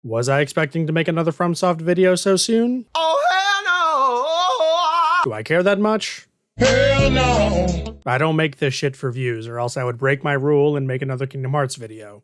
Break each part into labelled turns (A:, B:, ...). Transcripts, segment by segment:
A: Was I expecting to make another FromSoft video so soon?
B: Oh, hell no!
A: Do I care that much?
B: Hell no!
A: I don't make this shit for views, or else I would break my rule and make another Kingdom Hearts video.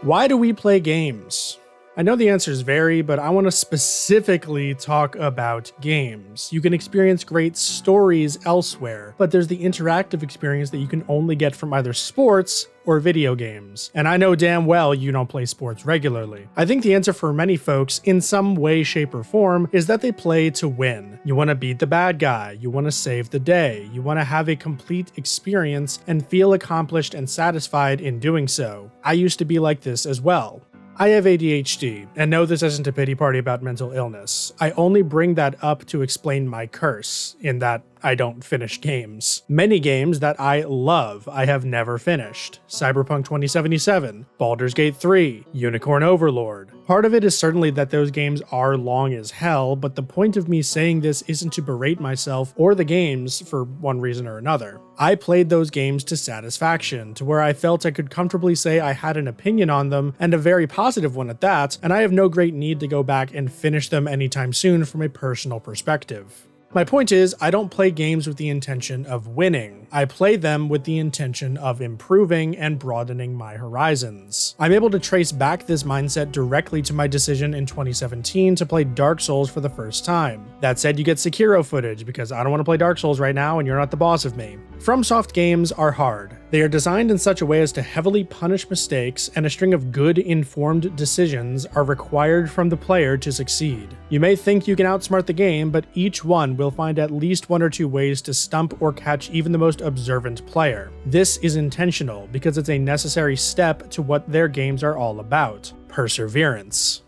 A: Why do we play games? I know the answers vary, but I want to specifically talk about games. You can experience great stories elsewhere, but there's the interactive experience that you can only get from either sports or video games. And I know damn well you don't play sports regularly. I think the answer for many folks, in some way, shape, or form, is that they play to win. You want to beat the bad guy, you want to save the day, you want to have a complete experience and feel accomplished and satisfied in doing so. I used to be like this as well. I have ADHD, and no, this isn't a pity party about mental illness. I only bring that up to explain my curse, in that I don't finish games. Many games that I love, I have never finished. Cyberpunk 2077, Baldur's Gate 3, Unicorn Overlord. Part of it is certainly that those games are long as hell, but the point of me saying this isn't to berate myself or the games for one reason or another. I played those games to satisfaction, to where I felt I could comfortably say I had an opinion on them, and a very positive one at that, and I have no great need to go back and finish them anytime soon from a personal perspective. My point is, I don't play games with the intention of winning. I play them with the intention of improving and broadening my horizons. I'm able to trace back this mindset directly to my decision in 2017 to play Dark Souls for the first time. That said, you get Sekiro footage because I don't want to play Dark Souls right now and you're not the boss of me. FromSoft games are hard. They are designed in such a way as to heavily punish mistakes, and a string of good, informed decisions are required from the player to succeed. You may think you can outsmart the game, but each one will find at least one or two ways to stump or catch even the most observant player. This is intentional because it's a necessary step to what their games are all about: perseverance.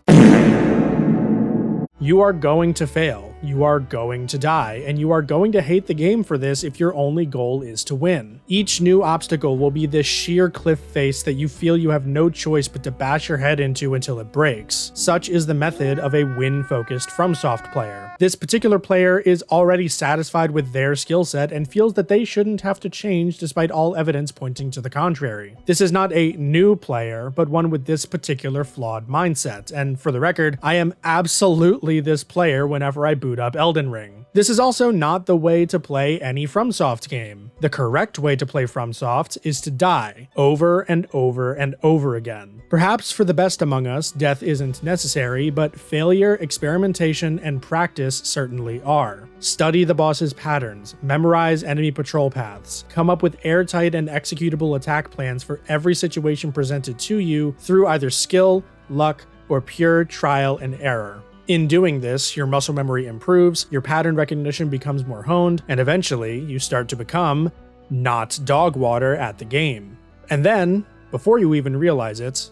A: You are going to fail, you are going to die, and you are going to hate the game for this if your only goal is to win. Each new obstacle will be this sheer cliff face that you feel you have no choice but to bash your head into until it breaks. Such is the method of a win-focused FromSoft player. This particular player is already satisfied with their skill set and feels that they shouldn't have to change despite all evidence pointing to the contrary. This is not a new player, but one with this particular flawed mindset, and for the record, I am absolutely this player whenever I boot up Elden Ring. This is also not the way to play any FromSoft game. The correct way to play FromSoft is to die over and over and over again. Perhaps for the best among us, death isn't necessary, but failure, experimentation, and practice certainly are. Study the boss's patterns, memorize enemy patrol paths, come up with airtight and executable attack plans for every situation presented to you through either skill, luck, or pure trial and error. In doing this, your muscle memory improves, your pattern recognition becomes more honed, and eventually you start to become not dog water at the game. And then, before you even realize it,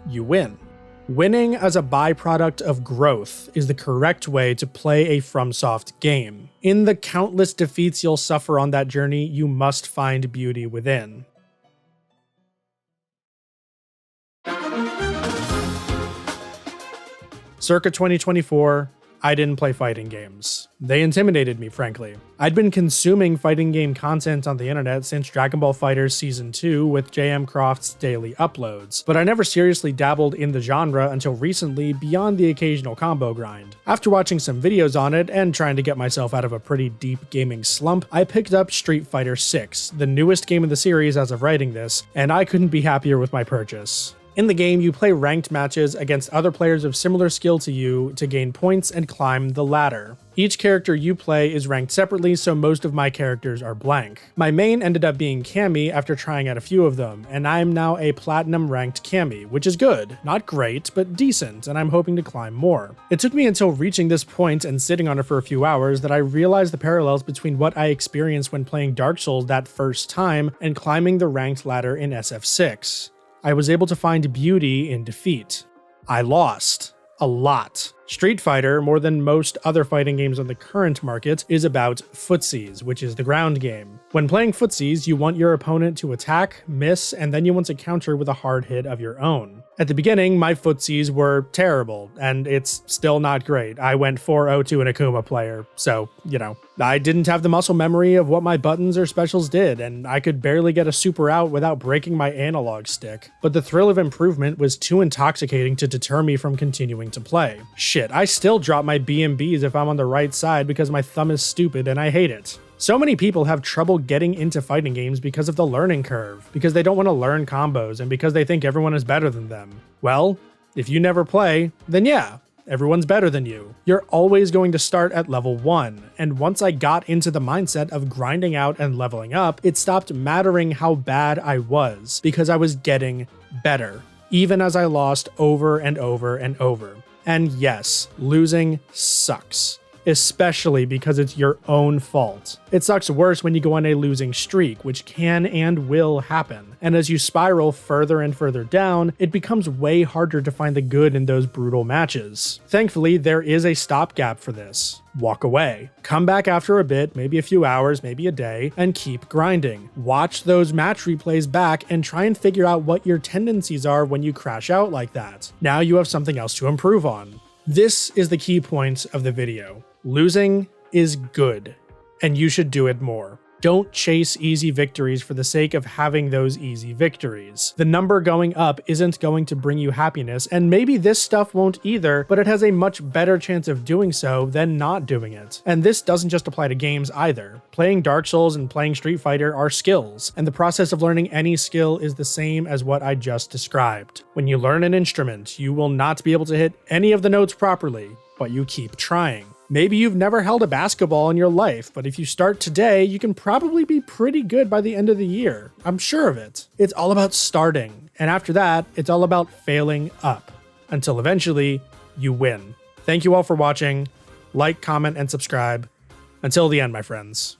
A: you win. Winning as a byproduct of growth is the correct way to play a FromSoft game. In the countless defeats you'll suffer on that journey, you must find beauty within. Circa 2024, I didn't play fighting games. They intimidated me, frankly. I'd been consuming fighting game content on the internet since Dragon Ball FighterZ Season 2 with JM Croft's daily uploads, but I never seriously dabbled in the genre until recently beyond the occasional combo grind. After watching some videos on it and trying to get myself out of a pretty deep gaming slump, I picked up Street Fighter 6, the newest game in the series as of writing this, and I couldn't be happier with my purchase. In the game, you play ranked matches against other players of similar skill to you to gain points and climb the ladder. Each character you play is ranked separately, so most of my characters are blank. My main ended up being Cammy after trying out a few of them, and I'm now a platinum ranked Cammy, which is good. Not great, but decent, and I'm hoping to climb more. It took me until reaching this point and sitting on it for a few hours that I realized the parallels between what I experienced when playing Dark Souls that first time and climbing the ranked ladder in SF6. I was able to find beauty in defeat. I lost. A lot. Street Fighter, more than most other fighting games on the current market, is about footsies, which is the ground game. When playing footsies, you want your opponent to attack, miss, and then you want to counter with a hard hit of your own. At the beginning, my footsies were terrible, and it's still not great. I went 4-0 to an Akuma player, so, I didn't have the muscle memory of what my buttons or specials did, and I could barely get a super out without breaking my analog stick. But the thrill of improvement was too intoxicating to deter me from continuing to play. Shit, I still drop my BMBs if I'm on the right side because my thumb is stupid and I hate it. So many people have trouble getting into fighting games because of the learning curve, because they don't want to learn combos, and because they think everyone is better than them. Well, if you never play, then yeah, everyone's better than you. You're always going to start at level 1, and once I got into the mindset of grinding out and leveling up, it stopped mattering how bad I was, because I was getting better, even as I lost over and over and over. And yes, losing sucks, especially because it's your own fault. It sucks worse when you go on a losing streak, which can and will happen. And as you spiral further and further down, it becomes way harder to find the good in those brutal matches. Thankfully, there is a stopgap for this. Walk away. Come back after a bit, maybe a few hours, maybe a day, and keep grinding. Watch those match replays back and try and figure out what your tendencies are when you crash out like that. Now you have something else to improve on. This is the key point of the video. Losing is good, and you should do it more. Don't chase easy victories for the sake of having those easy victories. The number going up isn't going to bring you happiness, and maybe this stuff won't either, but it has a much better chance of doing so than not doing it. And this doesn't just apply to games either. Playing Dark Souls and playing Street Fighter are skills, and the process of learning any skill is the same as what I just described. When you learn an instrument, you will not be able to hit any of the notes properly, but you keep trying. Maybe you've never held a basketball in your life, but if you start today, you can probably be pretty good by the end of the year. I'm sure of it. It's all about starting, and after that, it's all about failing up, until eventually, you win. Thank you all for watching. Like, comment, and subscribe. Until the end, my friends.